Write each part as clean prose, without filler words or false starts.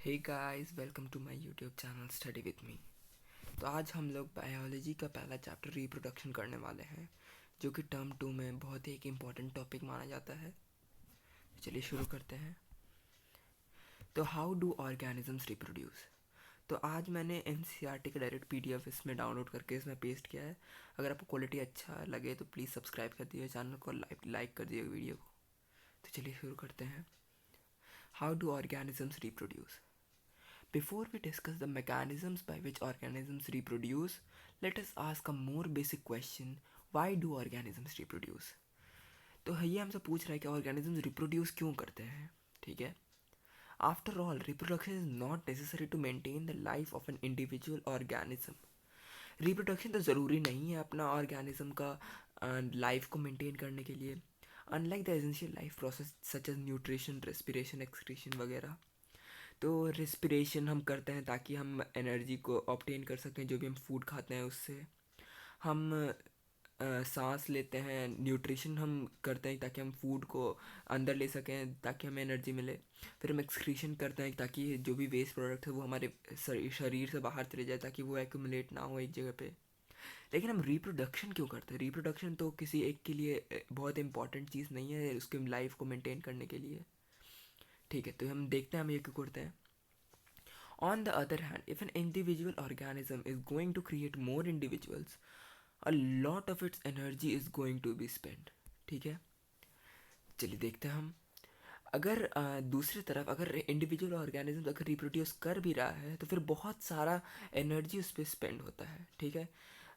Hey guys, welcome to my YouTube channel study with me. तो आज हम लोग बायोलॉजी का पहला चैप्टर रिप्रोडक्शन करने वाले हैं, जो कि टर्म 2 में बहुत ही एक इम्पॉर्टेंट टॉपिक माना जाता है। चलिए शुरू करते हैं। तो हाउ डू ऑर्गेनिजम्स रिप्रोड्यूस। तो आज मैंने एनसीईआरटी का डायरेक्ट पीडीएफ इसमें डाउनलोड करके इसमें पेस्ट किया है। अगर आपको क्वालिटी अच्छा लगे तो प्लीज़ सब्सक्राइब कर दिए चैनल को, लाइक कर दिए वीडियो को। तो चलिए शुरू करते हैं। How do organisms reproduce. Before we discuss the mechanisms by which organisms reproduce, let us ask a more basic question: why do organisms reproduce? तो ये हमसे पूछ रहा है कि organisms reproduce क्यों करते हैं। ठीक है। After all, reproduction is not necessary to maintain the life of an individual organism. Reproduction तो ज़रूरी नहीं है अपना organism का लाइफ को मेंटेन करने के लिए। Unlike the essential life process such as nutrition, respiration, excretion वगैरह। तो रिस्पिरेशन हम करते हैं ताकि हम एनर्जी को ऑब्टेन कर सकें, जो भी हम फूड खाते हैं उससे। हम सांस लेते हैं, न्यूट्रिशन हम करते हैं ताकि हम फूड को अंदर ले सकें ताकि हमें एनर्जी मिले। फिर हम एक्सक्रीशन करते हैं ताकि जो भी वेस्ट प्रोडक्ट है वो हमारे शरीर से बाहर चले जाए ताकि वो एक्यूमुलेट ना हो एक जगह पे। लेकिन हम रिप्रोडक्शन क्यों करते हैं? रिप्रोडक्शन तो किसी एक के लिए बहुत इंपॉर्टेंट चीज़ नहीं है उसके लाइफ को मेंटेन करने के लिए। ठीक है, तो हम देखते हैं हम ये क्यों करते हैं। On the other hand, if an individual organism is going to create more individuals, a lot of its energy is going to be spent. ठीक है, चलिए देखते हैं हम। अगर दूसरी तरफ अगर इंडिविजुअल ऑर्गेनिज्म अगर रिप्रोड्यूस कर भी रहा है तो फिर बहुत सारा एनर्जी उस पर स्पेंड होता है। ठीक है,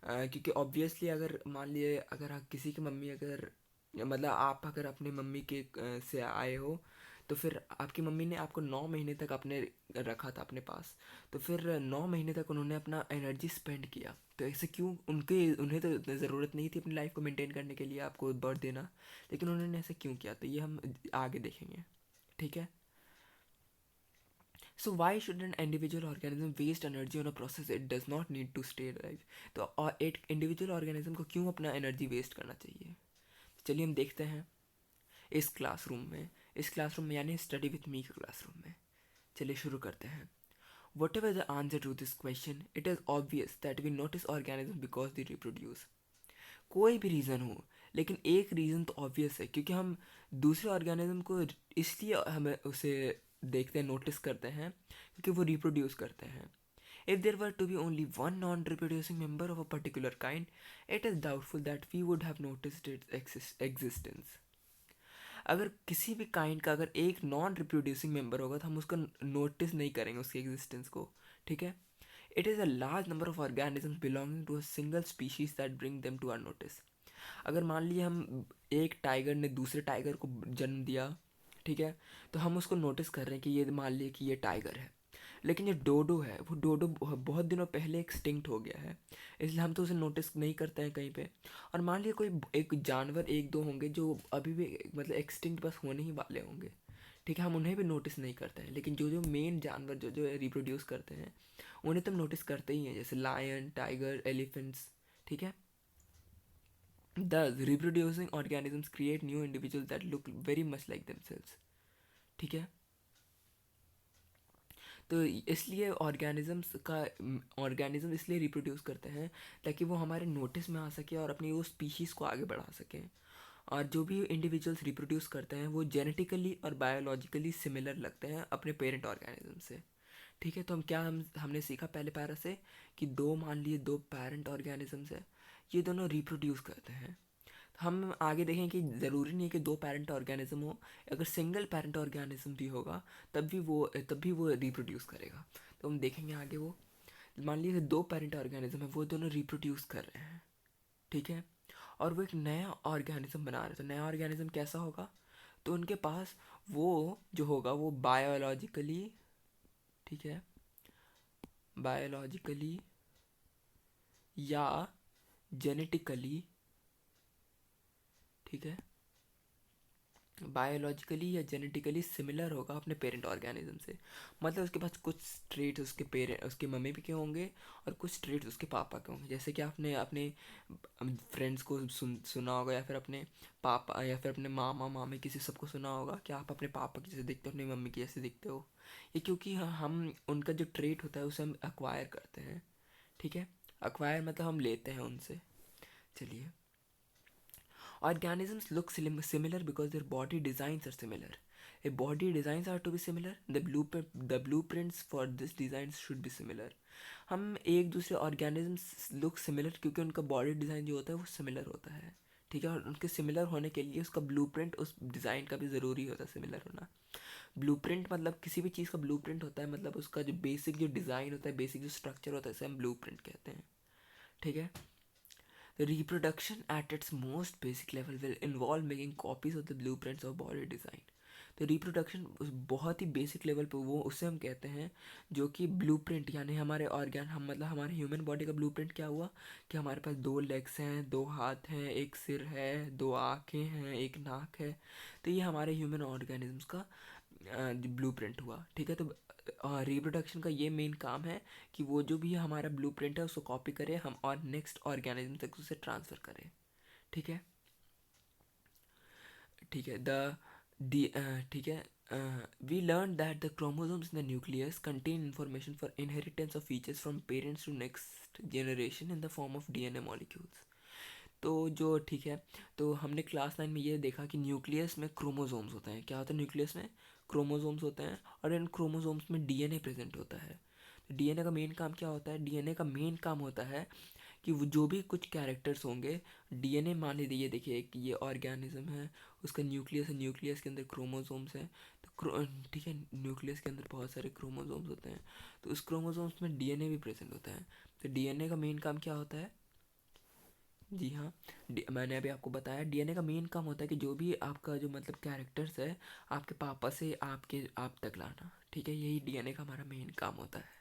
क्योंकि ऑब्वियसली अगर मान लिए अगर आप किसी की मम्मी अगर मतलब आप अगर अपने मम्मी के से आए हो तो फिर आपकी मम्मी ने आपको 9 महीने तक अपने रखा था अपने पास। तो फिर 9 महीने तक उन्होंने अपना एनर्जी स्पेंड किया। तो ऐसे क्यों? उन्हें तो ज़रूरत नहीं थी अपनी लाइफ को मेंटेन करने के लिए आपको बर्थ देना, लेकिन उन्होंने ऐसा क्यों किया? तो ये हम आगे देखेंगे। ठीक है। So why should an individual organism waste energy on a process it does not need to stay alive? तो एक इंडिविजुअल ऑर्गेनिज्म को क्यों अपना एनर्जी वेस्ट करना चाहिए? चलिए हम देखते हैं इस क्लासरूम में यानी स्टडी विथ मी के क्लासरूम में। चलिए शुरू करते हैं। Whatever the answer to this question, it is obvious that we notice organisms because they reproduce. कोई भी रीज़न हो, लेकिन एक रीज़न तो ऑब्वियस है, क्योंकि हम दूसरे ऑर्गेनिज्म को इसलिए हमें उसे देखते हैं, नोटिस करते हैं क्योंकि वो रिप्रोड्यूस करते हैं। If there were to be only one non reproducing member of a particular kind, it is doubtful that we would have noticed its existence. अगर किसी भी काइंड का अगर एक नॉन रिप्रोड्यूसिंग मेंबर होगा तो हम उसको नोटिस नहीं करेंगे उसकी एग्जिस्टेंस को। ठीक है। It is a large number of organisms belonging to a single species that bring them to our notice. अगर मान लिए हम एक टाइगर ने दूसरे टाइगर को जन्म दिया, ठीक है, तो हम उसको नोटिस कर रहे हैं कि ये मान लिए कि ये टाइगर है, लेकिन ये डोडो है, वो डोडो बहुत दिनों पहले एक्सटिंक्ट हो गया है, इसलिए हम तो उसे नोटिस नहीं करते हैं कहीं पे। और मान लिए कोई एक जानवर एक दो होंगे जो अभी भी मतलब एक्सटिंक्ट बस होने ही वाले होंगे, ठीक है, हम उन्हें भी नोटिस नहीं करते हैं। लेकिन जो जो मेन जानवर जो जो रिप्रोड्यूस करते हैं उन्हें तो हम नोटिस करते ही हैं, जैसे लायन, टाइगर, एलिफेंट्स। ठीक है। Thus, reproducing organisms create new individuals that look very much like themselves. ठीक है। तो इसलिए ऑर्गेनिज्म इसलिए रिप्रोड्यूस करते हैं ताकि वो हमारे नोटिस में आ सके और अपनी वो स्पीशीज़ को आगे बढ़ा सकें। और जो भी इंडिविजुअल्स रिप्रोड्यूस करते हैं वो जेनेटिकली और बायोलॉजिकली सिमिलर लगते हैं अपने पेरेंट ऑर्गेनिज्म से। ठीक है। तो हमने सीखा पहले पैरा से कि मान लिए दो पेरेंट ऑर्गेनिजम्स है, ये दोनों रिप्रोड्यूस करते हैं। हम आगे देखें कि ज़रूरी नहीं है कि दो पेरेंट ऑर्गेनिज्म हो, अगर सिंगल पेरेंट ऑर्गेनिज्म भी होगा तब भी वो रिप्रोड्यूस करेगा। तो हम देखेंगे आगे वो। मान लीजिए दो पेरेंट ऑर्गेनिज्म है, वो दोनों रिप्रोड्यूस कर रहे हैं। ठीक है। और वो एक नया ऑर्गेनिज्म बना रहे हैं, तो नया ऑर्गेनिज्म कैसा होगा? तो उनके पास वो जो होगा वो बायोलॉजिकली, ठीक है, बायोलॉजिकली या जेनेटिकली, ठीक है, बायोलॉजिकली या जेनेटिकली सिमिलर होगा अपने पेरेंट ऑर्गेनिज्म से। मतलब उसके पास कुछ ट्रेट्स उसके मम्मी के होंगे और कुछ ट्रेट्स उसके पापा के होंगे। जैसे कि आपने अपने फ्रेंड्स को सुना होगा, या फिर अपने पापा या फिर अपने मामा मामी किसी सबको सुना होगा कि आप अपने पापा की जैसे दिखते हो, अपनी मम्मी की जैसे दिखते हो। ये क्योंकि हम उनका जो ट्रेट होता है उसे हम एक्वायर करते हैं, ठीक है। एक्वायर मतलब हम लेते हैं उनसे। चलिए, organisms look similar because their body designs are similar. If body designs are to be similar, the blueprints for this designs should be similar. हम एक दूसरे organisms look similar क्योंकि उनका body design जो होता है वो similar होता है, ठीक है। और उनके similar होने के लिए उसका blueprint उस design का भी ज़रूरी होता है similar होना। blueprint मतलब किसी भी चीज़ का blueprint होता है, मतलब उसका जो basic जो design होता है, basic जो structure होता है, इसे हम blueprint कहते हैं, ठीक है। The reproduction at its most basic level will involve making copies of the blueprints of body design. तो रिप्रोडक्शन उस बहुत ही बेसिक लेवल पे वो उसे हम कहते हैं जो कि ब्लूप्रिंट, यानी हमारे ऑर्गन, हम मतलब हमारे ह्यूमन बॉडी का ब्लूप्रिंट क्या हुआ कि हमारे पास 2 लेग्स हैं, 2 हाथ हैं, एक सिर है, 2 आँखें हैं, एक नाक है। तो ये हमारे ह्यूमन ऑर्गेनिजम्स का ब्लूप्रिंट हुआ, ठीक है। तो रिप्रोडक्शन का ये मेन काम है कि वो जो भी हमारा ब्लूप्रिंट है उसको कॉपी करें हम और नेक्स्ट ऑर्गेनिज्म तक उसे ट्रांसफ़र करें, ठीक है। ठीक है, ठीक है। We learn that the chromosomes in the nucleus contain information for inheritance of features from parents to next generation in the form of DNA molecules. तो जो ठीक है, तो हमने क्लास 9 में ये देखा कि न्यूक्लियस में क्रोमोसोम्स होते हैं। क्या होता है न्यूक्लियस में? क्रोमोसोम्स होते हैं, और इन क्रोमोसोम्स में डीएनए प्रेजेंट होता है। तो डीएनए का मेन काम क्या होता है? डीएनए का मेन काम होता है कि वो जो भी कुछ कैरेक्टर्स होंगे, डीएनए मान लीजिए, देखिए एक ये ऑर्गेनिज्म है, उसका न्यूक्लियस है, न्यूक्लियस के अंदर क्रोमोसोम्स हैं। तो ठीक है, न्यूक्लियस के अंदर बहुत सारे क्रोमोसोम्स होते हैं, तो उस क्रोमोसोम्स में डीएनए भी प्रेजेंट होता है। तो डीएनए का मेन काम क्या होता है? जी हाँ, मैंने अभी आपको बताया डीएनए का मेन काम होता है कि जो भी आपका जो मतलब कैरेक्टर्स है, आपके पापा से आप तक लाना, ठीक है। यही डीएनए का हमारा मेन काम होता है।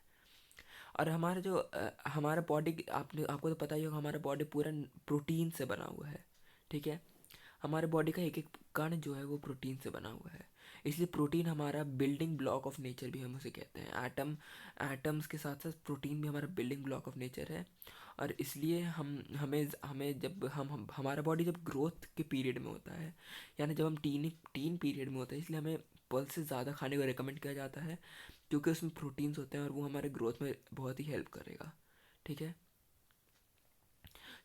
और हमारा जो हमारा बॉडी, आपको तो पता ही होगा, हमारा बॉडी पूरा प्रोटीन से बना हुआ है, ठीक है। हमारे बॉडी का एक एक कण जो है वो प्रोटीन से बना हुआ है। इसलिए प्रोटीन हमारा बिल्डिंग ब्लॉक ऑफ नेचर भी हम उसे कहते हैं। एटम्स के साथ साथ प्रोटीन भी हमारा बिल्डिंग ब्लॉक ऑफ नेचर है। और इसलिए हम हमें हमें जब हमारा बॉडी जब ग्रोथ के पीरियड में होता है, यानी जब हम टीन पीरियड में होता है, इसलिए हमें पल्स से ज़्यादा खाने को रिकमेंड किया जाता है, क्योंकि उसमें प्रोटीन्स होते हैं और वो हमारे ग्रोथ में बहुत ही हेल्प करेगा, ठीक है।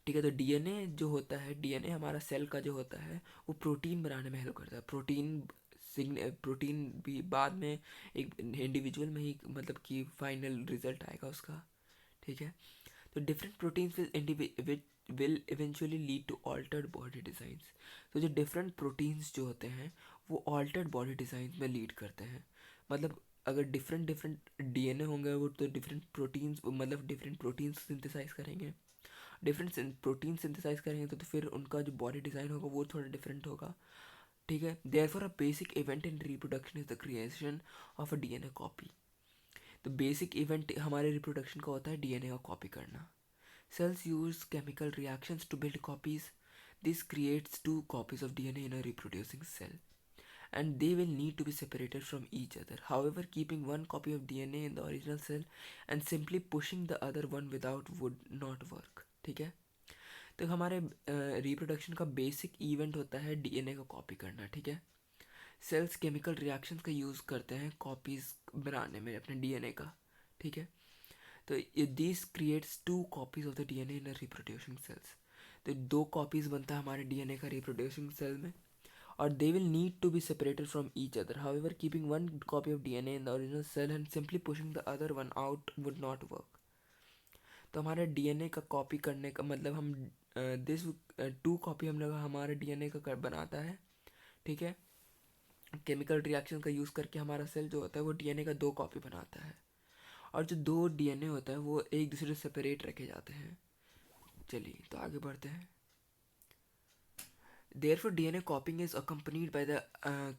ठीक है, तो डीएनए जो होता है, डीएनए हमारा सेल का जो होता है वो प्रोटीन बनाने में हेल्प करता है। प्रोटीन भी बाद में एक इंडिविजुअल में ही मतलब कि फाइनल रिजल्ट आएगा उसका, ठीक है। तो different proteins will eventually lead to altered body designs. तो जो डिफरेंट प्रोटीन्स जो होते हैं वो ऑल्टर्ड बॉडी डिज़ाइन में लीड करते हैं। मतलब अगर डिफरेंट डिफरेंट डीएनए होंगे वो तो डिफरेंट प्रोटीन्स, मतलब डिफरेंट प्रोटीन्स सिंथेसाइज करेंगे, डिफरेंट प्रोटीन सिंथेसाइज करेंगे, तो फिर उनका जो बॉडी डिज़ाइन होगा वो थोड़ा डिफरेंट होगा, ठीक है। Therefore a basic event in reproduction is the creation of a DNA copy. तो बेसिक इवेंट हमारे रिप्रोडक्शन का होता है डीएनए का कॉपी करना। Cells use chemical reactions to build copies. This creates two copies of DNA in a reproducing cell, and they will need to be separated from each other. However, keeping one copy of DNA in the original cell and simply pushing the other one without would not work. ठीक है, तो हमारे reproduction का basic event होता है DNA को copy करना, ठीक है। सेल्स केमिकल रिएक्शंस का यूज़ करते हैं कॉपीज़ बनाने में अपने डीएनए का, ठीक है। तो this creates two copies of the DNA in reproducing cells. तो 2 कॉपीज बनता है हमारे डीएनए का रिप्रोड्यूसिंग सेल में, और they will need to be separated from each other. However keeping one copy of DNA in the original cell and simply pushing the other one out would not work. तो हमारे DNA का copy करने का मतलब हम this 2 copy हम लोग हमारे डीएनए का बनाता है, ठीक है। केमिकल रिएक्शन का यूज़ करके हमारा सेल जो होता है वो डीएनए का 2 कॉपी बनाता है, और जो 2 डीएनए होता है वो एक दूसरे से सेपरेट रखे जाते हैं। चलिए, तो आगे बढ़ते हैं। Therefore, DNA copying is accompanied by the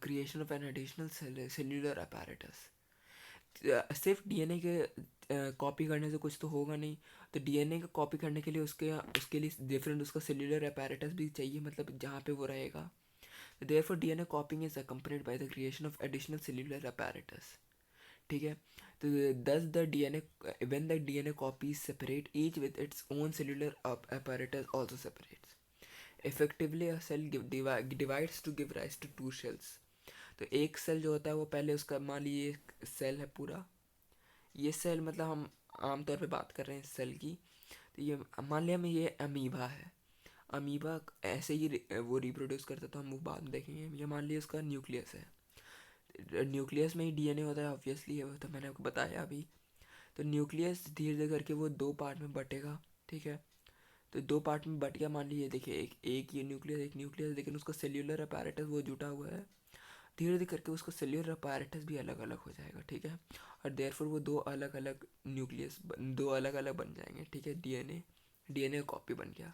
creation of an additional cellular apparatus. सिर्फ डीएनए के कॉपी करने से कुछ तो होगा नहीं, तो डीएनए का कॉपी करने के लिए उसके लिए डिफरेंट उसका सेल्यूलर apparatus भी चाहिए, मतलब जहाँ पे वो रहेगा। Therefore, DNA copying is accompanied by the creation of additional cellular apparatus. ठीक है, तो thus the DNA, when the DNA copies separate, each with its own cellular apparatus also separates. Effectively, a cell divides to give rise to 2 cells. तो एक cell जो होता है वो पहले उसका, मान लीजिए सेल है पूरा, ये सेल मतलब हम आमतौर पे बात कर रहे हैं सेल की, तो ये मान लिया हमें ये अमीबा है। अमीबा ऐसे ही वो रिप्रोड्यूस करता है, तो हम वो बाद में देखेंगे। ये मान लिया उसका न्यूक्लियस है, न्यूक्लियस में ही डीएनए होता है ऑब्वियसली, है वो तो मैंने आपको बताया अभी। तो न्यूक्लियस धीरे धीरे करके वो दो पार्ट में बटेगा, ठीक है। तो दो पार्ट में बट गया, मान लीजिए देखिए एक ये न्यूक्लियस, एक न्यूक्लियस, लेकिन उसका सेल्यूलर अपैरेटस वो जुटा हुआ है। धीरे धीरे करके उसका सेल्यूलर अपैरेटस भी अलग अलग हो जाएगा, ठीक है। और देयरफॉर वो दो अलग अलग न्यूक्लियस, दो अलग अलग बन जाएंगे, ठीक है। डीएनए, डीएनए कॉपी बन गया,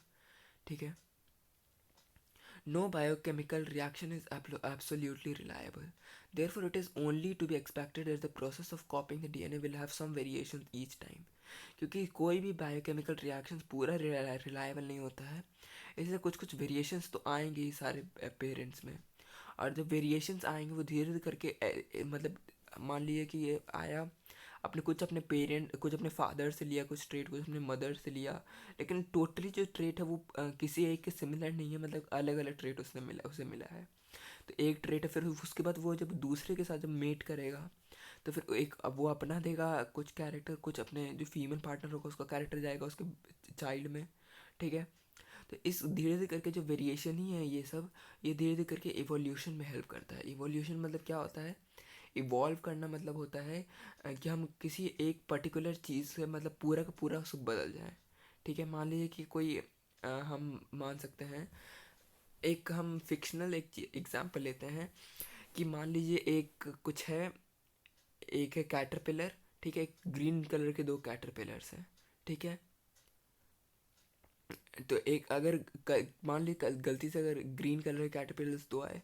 ठीक है। No biochemical reaction is absolutely reliable. Therefore, it is only to be expected that the process of copying the DNA will have some variations each time. क्योंकि कोई भी बायोकेमिकल रिएक्शंस पूरा reliable नहीं होता है, इसलिए कुछ कुछ वेरिएशंस तो आएंगे ही सारे पेरेंट्स में। और जब वेरिएशंस आएंगे वो धीरे धीरे करके मतलब मान लीजिए कि ये आया, अपने पेरेंट, कुछ अपने फादर से लिया कुछ ट्रेट, कुछ अपने मदर से लिया, लेकिन टोटली जो ट्रेट है वो किसी एक के सिमिलर नहीं है, मतलब अलग अलग ट्रेट उसे मिला है। तो एक ट्रेट है, फिर उसके बाद वो जब दूसरे के साथ जब मेट करेगा तो फिर एक अब वो अपना देगा कुछ कैरेक्टर, कुछ अपने जो फीमेल पार्टनर होगा उसका कैरेक्टर जाएगा उसके चाइल्ड में, ठीक है। तो इस धीरे धीरे करके जो वेरिएशन ही है ये सब, ये धीरे धीरे करके इवोल्यूशन में हेल्प करता है। इवोल्यूशन मतलब क्या होता है? इवॉल्व करना मतलब होता है कि हम किसी एक पर्टिकुलर चीज़ से मतलब पूरा का पूरा सब बदल जाए, ठीक है। मान लीजिए कि कोई हम मान सकते हैं, एक हम फिक्शनल एक एग्जांपल लेते हैं कि मान लीजिए एक कुछ है, एक है कैटरपिलर, ठीक है। एक ग्रीन कलर के दो कैटरपिलर्स हैं, ठीक है। तो एक अगर मान ली गलती से अगर ग्रीन कलर के कैटरपिलर्स दो आए,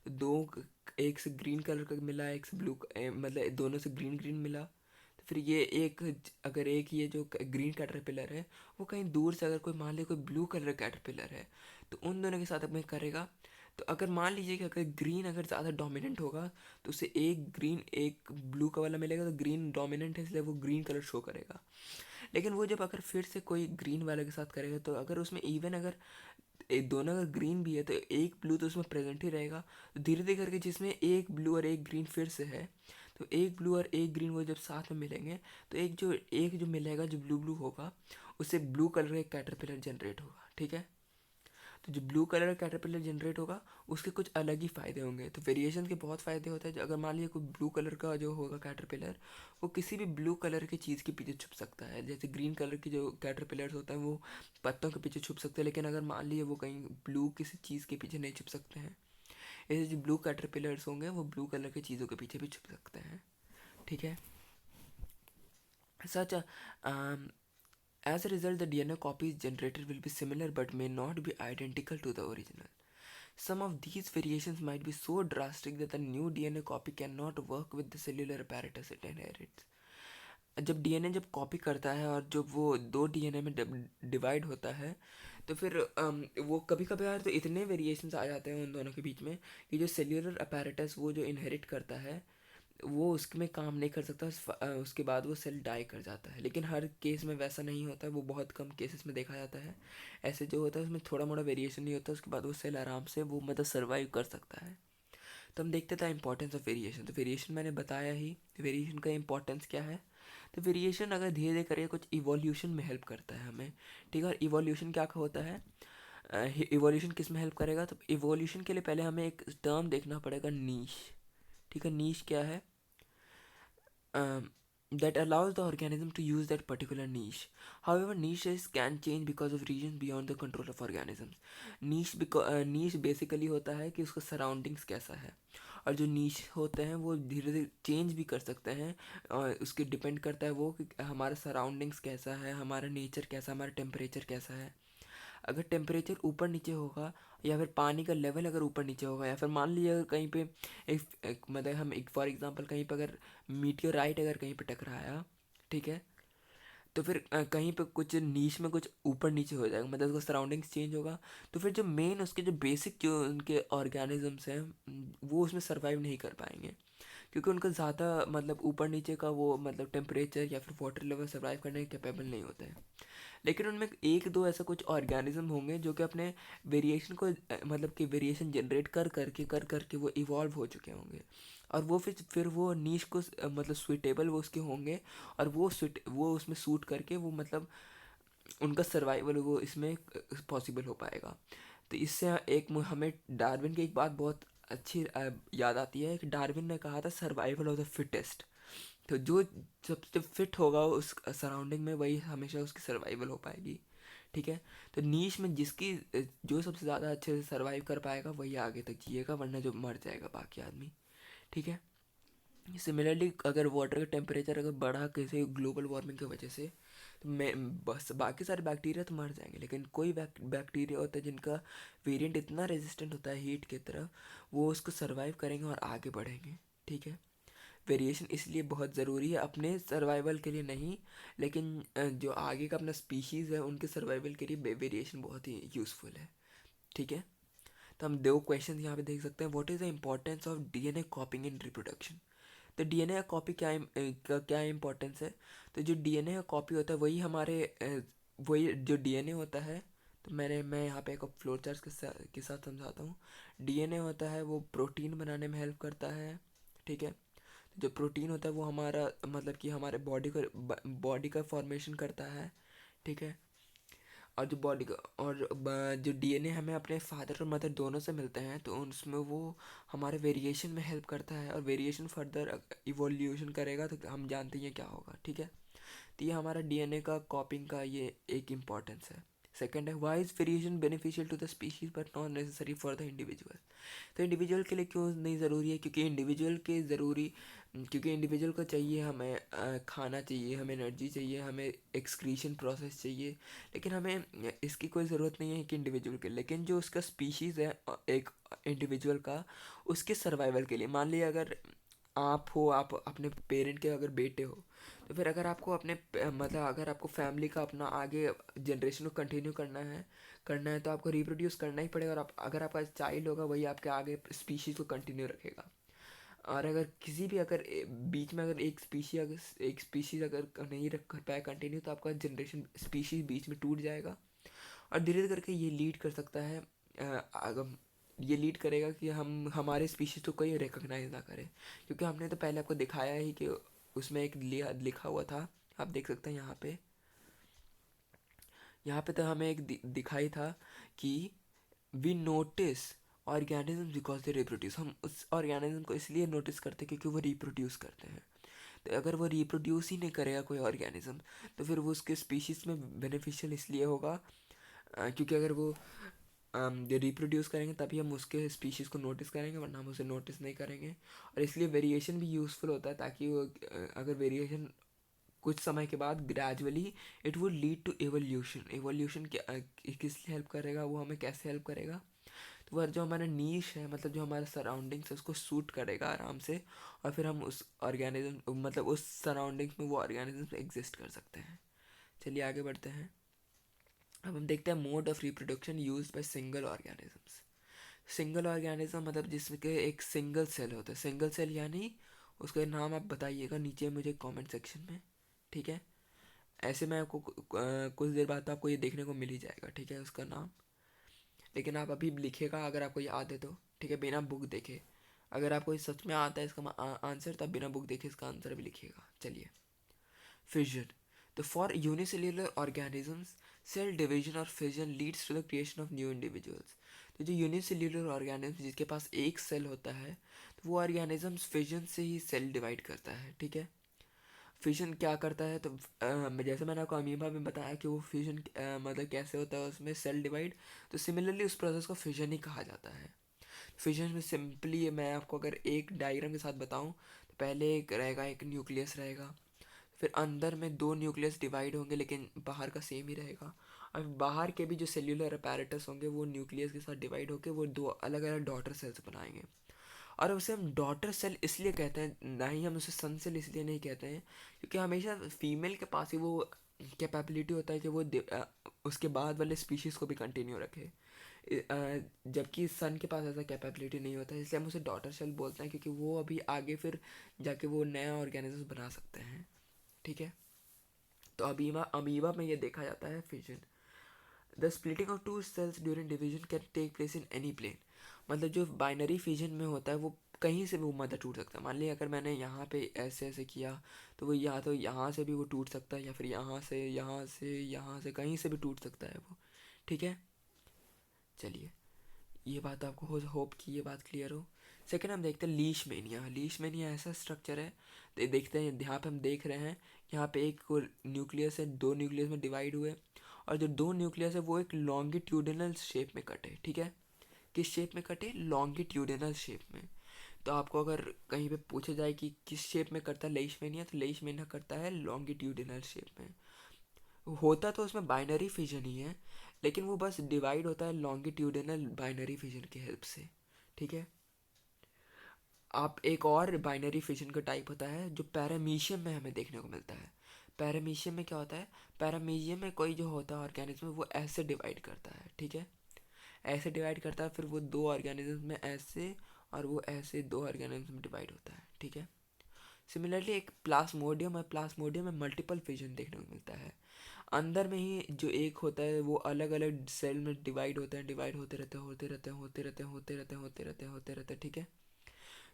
तो एक से ग्रीन कलर का मिला, एक से ब्लू, मतलब दोनों से ग्रीन ग्रीन मिला, तो फिर ये एक, अगर एक ये जो ग्रीन कैटरपिलर है वो कहीं दूर से अगर कोई मान ली कोई ब्लू कलर कैटरपिलर है, तो उन दोनों के साथ अब मैं करेगा। तो अगर मान लीजिए कि अगर ग्रीन अगर ज़्यादा डोमिनेंट होगा तो उसे एक ग्रीन एक ब्लू का वाला मिलेगा, तो ग्रीन डोमिनेंट है इसलिए वो ग्रीन कलर शो करेगा। लेकिन वो जब अगर फिर से कोई ग्रीन वाले के साथ करेगा, तो अगर उसमें इवन अगर दोनों अगर ग्रीन भी है तो एक ब्लू तो उसमें प्रेजेंट ही रहेगा। तो धीरे धीरे करके जिसमें एक ब्लू और एक ग्रीन फिर से है, तो एक ब्लू और एक ग्रीन वो जब साथ में मिलेंगे, तो एक जो मिलेगा जो ब्लू ब्लू होगा, उससे ब्लू कलर का कैटरपिलर जनरेट होगा, ठीक है। तो जो ब्लू कलर का कैटरपिलर जनरेट होगा उसके कुछ अलग ही फ़ायदे होंगे। तो वेरिएशन के बहुत फ़ायदे होते हैं। अगर मान लीजिए कोई ब्लू कलर का जो होगा कैटरपिलर, वो किसी भी ब्लू कलर की चीज़ के पीछे छुप सकता है। जैसे ग्रीन कलर की जो कैटरपिलर्स होता है वो पत्तों के पीछे छुप सकते हैं, लेकिन अगर मान लीजिए वो कहीं ब्लू किसी चीज़ के पीछे नहीं छुप सकते हैं। ऐसे जो ब्लू कैटरपिलर्स होंगे वो ब्लू कलर की चीज़ों के पीछे भी छुप सकते हैं, ठीक है। सच as a result, the DNA copies generated will be similar but may not be identical to the original. Some of these variations might be so drastic that the new DNA copy cannot work with the cellular apparatus it inherits. जब DNA जब copy करता है और जब वो दो DNA में divide होता है, तो फिर वो कभी कभार तो इतने वेरिएशंस आ जाते हैं उन दोनों के बीच में कि जो सेल्यूलर अपैरेटस वो जो इनहेरिट करता है वो उसमें काम नहीं कर सकता, उसके बाद वो सेल डाई कर जाता है। लेकिन हर केस में वैसा नहीं होता है, वो बहुत कम केसेस में देखा जाता है। ऐसे जो होता है उसमें थोड़ा मोड़ा वेरिएशन नहीं होता, उसके बाद वो सेल आराम से वो मतलब सर्वाइव कर सकता है। तो हम देखते थे इंपॉर्टेंस ऑफ वेरिएशन। तो वेरिएशन मैंने बताया ही, वेरिएशन का इंपॉर्टेंस क्या है। तो वेरिएशन अगर धीरे धीरे करके कुछ इवोल्यूशन में हेल्प करता है हमें, ठीक है। और इवोल्यूशन क्या होता है, इवोल्यूशन किस में हेल्प करेगा? तो इवोल्यूशन के लिए पहले हमें एक टर्म देखना पड़ेगा, नीश, ठीक है। नीश क्या है? that allows the organism to use that particular niche. However, niches can change because of regions beyond the control of organisms. Niche basically होता है कि उसका सराउंडिंग्स कैसा है, और जो नीच होते हैं वो धीरे धीरे चेंज भी कर सकते हैं, और उसके डिपेंड करता है वो कि हमारा सराउंडिंग्स कैसा है, हमारा नेचर कैसा, हमारा टेम्परेचर कैसा है। अगर टेम्परेचर ऊपर नीचे होगा, या फिर पानी का लेवल अगर ऊपर नीचे होगा, या फिर मान लीजिए अगर कहीं पे मतलब हम एक फॉर एग्जांपल कहीं पे अगर मीटियोराइट अगर कहीं पे टकराया, ठीक है। तो फिर कहीं पे कुछ नीच में कुछ ऊपर नीचे हो जाएगा, मतलब उसका सराउंडिंग्स चेंज होगा। तो फिर जो मेन उसके जो बेसिक जो उनके ऑर्गेनिजम्स हैं वो उसमें सर्वाइव नहीं कर पाएंगे, क्योंकि उनका ज़्यादा मतलब ऊपर नीचे का वो मतलब टेम्परेचर या फिर वाटर लेवल सर्वाइव करने के कैपेबल नहीं होते हैं। लेकिन उनमें एक दो ऐसा कुछ ऑर्गेनिज्म होंगे जो कि अपने वेरिएशन को मतलब कि वेरिएशन जनरेट कर करके वो इवॉल्व हो चुके होंगे, और वो फिर वो नीश को मतलब सुइटेबल वो उसके होंगे, और वो उसमें सूट करके वो मतलब उनका सर्वाइवल वो इसमें पॉसिबल हो पाएगा। तो इससे हमें डार्विन की एक बात बहुत अच्छी याद आती है कि डार्विन ने कहा था सर्वाइवल ऑफ द फिटेस्ट। तो जो सबसे फिट होगा उस सराउंडिंग में वही हमेशा उसकी सर्वाइवल हो पाएगी। ठीक है। तो नीश में जिसकी जो सबसे ज़्यादा अच्छे से सर्वाइव कर पाएगा वही आगे तक जिएगा, वरना जो मर जाएगा बाकी आदमी। ठीक है। सिमिलरली अगर वाटर का टेम्परेचर अगर बढ़ा किसी ग्लोबल वार्मिंग की वजह से, तो मैं बस बाकी सारे बैक्टीरिया तो मर जाएंगे, लेकिन कोई बैक्टीरिया होता है जिनका वेरिएंट इतना रेजिस्टेंट होता है हीट की तरफ, वो उसको सर्वाइव करेंगे और आगे बढ़ेंगे। ठीक है। वेरिएशन इसलिए बहुत ज़रूरी है, अपने सर्वाइवल के लिए नहीं, लेकिन जो आगे का अपना स्पीशीज़ है उनके सर्वाइवल के लिए वेरिएशन बहुत ही यूज़फुल है। ठीक है। तो हम दो क्वेश्चन यहाँ पे देख सकते हैं। What is the importance of DNA कॉपिंग in reproduction. तो डीएनए का कॉपी का क्या इम्पोर्टेंस है। तो जो डीएनए का कॉपी होता है वही हमारे वही जो डीएनए होता है, तो मैं यहाँ पे एक फ्लो चार्ट के साथ समझाता हूँ। डीएनए होता है वो प्रोटीन बनाने में हेल्प करता है। ठीक है। जो प्रोटीन होता है वो हमारा मतलब कि हमारे बॉडी का फॉर्मेशन करता है। ठीक है। और जो बॉडी का और जो डीएनए हमें अपने फादर और मदर दोनों से मिलते हैं, तो उसमें वो हमारे वेरिएशन में हेल्प करता है, और वेरिएशन फर्दर इवोल्यूशन करेगा तो हम जानते हैं क्या होगा। ठीक है। तो ये हमारा डीएनए का कॉपिंग का ये एक इम्पॉर्टेंस है। सेकंड है, why is variation beneficial to the species but not necessary for the individual. तो इंडिविजुअल के लिए क्यों नहीं ज़रूरी है, क्योंकि इंडिविजुअल को चाहिए, हमें खाना चाहिए, हमें एनर्जी चाहिए, हमें एक्सक्रीशन प्रोसेस चाहिए, लेकिन हमें इसकी कोई ज़रूरत नहीं है कि इंडिविजुअल के। लेकिन जो उसका स्पीशीज़ है एक इंडिविजुअल का, उसके सर्वाइवल के लिए, मान लिया अगर आप अपने पेरेंट के अगर बेटे हो, तो फिर अगर आपको मतलब अगर आपको फैमिली का अपना आगे जनरेशन को कंटिन्यू करना है तो आपको रिप्रोड्यूस करना ही पड़ेगा, और अगर आपका चाइल्ड होगा वही आपके आगे स्पीशीज़ को कंटिन्यू रखेगा। और अगर किसी भी बीच में अगर एक स्पीशीज़ अगर नहीं रख कर पाया कंटिन्यू, तो आपका जनरेशन स्पीशीज़ बीच में टूट जाएगा, और धीरे धीरे करके ये लीड कर सकता है ये लीड करेगा कि हम हमारे स्पीशीज़ को कोई रिकॉग्नाइज ना करे। क्योंकि हमने तो पहले आपको दिखाया ही कि उसमें एक लिखा हुआ था, आप देख सकते हैं यहाँ पे तो हमें एक दिखाई था कि we notice organism because they reproduce. हम उस ऑर्गेनिज्म को इसलिए नोटिस करते हैं क्योंकि वो रिप्रोड्यूस करते हैं। तो अगर वो रिप्रोड्यूस ही नहीं करेगा कोई ऑर्गेनिज्म, तो फिर वो उसके स्पीशीज़ में बेनिफिशियल इसलिए होगा क्योंकि अगर वो रिप्रोड्यूस करेंगे तभी हम उसके स्पीशीज़ को नोटिस करेंगे, वरना हम उसे नोटिस नहीं करेंगे। और इसलिए वेरिएशन भी यूज़फुल होता है, ताकि वो अगर वेरिएशन कुछ समय के बाद gradually it would lead to evolution. Evolution किस लिए हेल्प करेगा, वो हमें कैसे हेल्प करेगा, तो वह जो हमारा नीश है मतलब जो हमारा सराउंडिंग्स है उसको सूट करेगा आराम से, और फिर हम उस ऑर्गेनिज्म मतलब उस सराउंडिंग्स में वो ऑर्गेनिज्म एग्जिस्ट कर सकते हैं। चलिए आगे बढ़ते हैं। अब हम देखते हैं mode of reproduction used by single organisms. Single organism मतलब जिसके एक सिंगल सेल होता है। सिंगल सेल यानी उसका नाम आप बताइएगा नीचे मुझे कमेंट सेक्शन में। ठीक है। ऐसे में आपको कुछ देर बाद तो आपको ये देखने को मिल ही जाएगा। ठीक है उसका नाम, लेकिन आप अभी लिखेगा अगर आपको याद है तो। ठीक है, बिना बुक देखे। अगर आपको ये सच में आता है इसका आंसर, तब बिना बुक देखे इसका आंसर भी लिखिएगा। चलिए, fission. The for unicellular organisms, cell division और fission leads to the creation of new individuals. तो जो यूनिसेल्यूलर ऑर्गेनिज्म जिसके पास एक सेल होता है, तो वो ऑर्गेनिजम्स फिजन से ही सेल डिवाइड करता है। ठीक है। फिजन क्या करता है, तो जैसे मैंने आपको अमीबा में बताया कि वो फिजन मतलब कैसे होता है उसमें सेल डिवाइड, तो सिमिलरली उस प्रोसेस को फिजन ही कहा जाता है। फिजन में सिंपली मैं आपको अगर एक डायग्राम के साथ बताऊं, तो पहले एक रहेगा, एक न्यूक्लियस रहेगा, फिर अंदर में दो न्यूक्लियस डिवाइड होंगे लेकिन बाहर का सेम ही रहेगा, और बाहर के भी जो सेल्यूलर अपैरेटस होंगे वो न्यूक्लियस के साथ डिवाइड होकर वो दो अलग अलग डॉटर सेल्स बनाएंगे। और उसे हम डॉटर सेल इसलिए कहते हैं, ना ही हम उसे सन सेल इसलिए नहीं कहते हैं, क्योंकि हमेशा फीमेल के पास ही वो कैपेबिलिटी होता है कि वो उसके बाद वाले स्पीशीज़ को भी कंटिन्यू रखे। जबकि सन के पास ऐसा कैपेबिलिटी नहीं होता है, इसलिए हम उसे डॉटर सेल बोलते हैं, क्योंकि वो अभी आगे फिर जाके वो नया ऑर्गेनिज्म बना सकते हैं। ठीक है, तो अमीबा अमीबा में ये देखा जाता है fission. The splitting of two cells during division can take place in any plane. मतलब जो बाइनरी फिजन में होता है वो कहीं से भी वो मदद टूट सकता है। मान लिया अगर मैंने यहाँ पे ऐसे ऐसे किया तो वो या तो यहाँ से भी वो टूट सकता है, या फिर यहाँ से कहीं से भी टूट सकता है वो। ठीक है, चलिए, ये बात आपको होप कि ये बात क्लियर हो। सेकंड हम देखते हैं लीशमेनिया। लीशमेनिया ऐसा स्ट्रक्चर है, देखते हैं यहाँ पे हम देख रहे हैं, यहाँ पे एक न्यूक्लियस है, दो न्यूक्लियस में डिवाइड हुए, और जो दो न्यूक्लियस है वो एक लॉन्गिट्यूडिनल शेप में कटे। ठीक है, किस शेप में कटे? लॉन्गिट्यूडिनल शेप में। तो आपको अगर कहीं पे पूछा जाए कि किस शेप में करता है लेइशमेनिया, तो लेइशमेनिया करता है लॉन्गिट्यूडिनल शेप में। होता तो उसमें बाइनरी फिजन ही है, लेकिन वो बस डिवाइड होता है लॉन्गिट्यूडिनल बाइनरी फिजन की हेल्प से। ठीक है, आप एक और बाइनरी फिजन का टाइप होता है जो पैरामीशियम में हमें देखने को मिलता है। पैरामीशियम में क्या होता है? पैरामीशियम में कोई जो होता है ऑर्गेनिज्म वो ऐसे डिवाइड करता है। ठीक है, ऐसे डिवाइड करता है, फिर वो दो ऑर्गेनिज्म में ऐसे, और वो ऐसे दो ऑर्गेनिज्म में डिवाइड होता है। ठीक है, सिमिलरली एक प्लाज्मोडियम है, प्लाज्मोडियम में मल्टीपल फिजन देखने को मिलता है। अंदर में ही जो एक होता है वो अलग अलग सेल में डिवाइड होते हैं, डिवाइड होते रहते हैं, होते रहते हैं, होते रहते हैं, होते रहते हैं, होते रहते हैं, होते रहते हैं। ठीक है,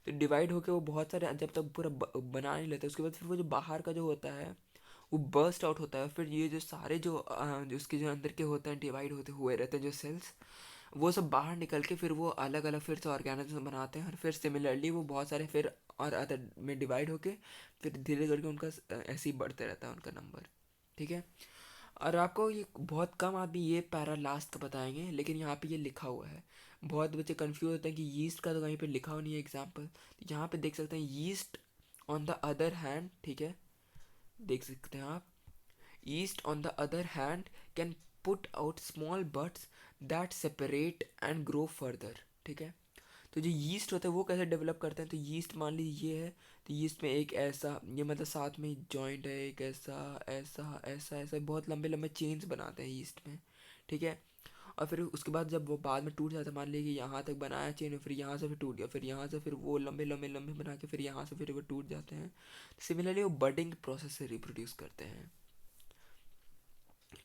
तो डिवाइड होके वो बहुत सारे जब तक पूरा बना नहीं लेते, उसके बाद फिर वो जो बाहर का जो होता है वो बर्स्ट आउट होता है। फिर ये जो सारे जो उसके जो अंदर के होते हैं डिवाइड होते हुए रहते हैं जो सेल्स, वो सब बाहर निकल के फिर वो अलग अलग फिर से ऑर्गेनिज्म बनाते हैं, और फिर सिमिलरली वो बहुत सारे फिर और अदर में डिवाइड होके फिर धीरे करके उनका ऐसे ही बढ़ते रहता है उनका नंबर। ठीक है, और आपको ये बहुत कम आदमी ये पैरा लास्ट का बताएंगे, लेकिन यहाँ पे ये लिखा हुआ है। बहुत बच्चे कंफ्यूज होते हैं कि यीस्ट का तो कहीं पे लिखा हुआ नहीं है एग्जाम्पल, तो यहाँ पे देख सकते हैं yeast on the other hand. ठीक है, देख सकते हैं आप, yeast on the other hand can put out small buds that separate and grow further। ठीक है, तो जो यीस्ट होता है वो कैसे डेवलप करते हैं? तो यीस्ट मान लीजिए ये है, तो यीस्ट में एक ऐसा, ये मतलब साथ में जॉइंट है, एक ऐसा ऐसा ऐसा ऐसा बहुत लंबे लंबे चेन्स बनाते हैं यीस्ट में। ठीक है, और फिर उसके बाद जब वो बाद में टूट जाता है, मान लीजिए कि यहाँ तक बनाया चेन, फिर यहाँ से फिर टूट गया, फिर यहाँ से फिर वो लंबे लंबे लंबे बना के फिर यहाँ से फिर वो टूट जाते हैं। सिमिलरली वो बडिंग प्रोसेस से रिप्रोड्यूस करते हैं।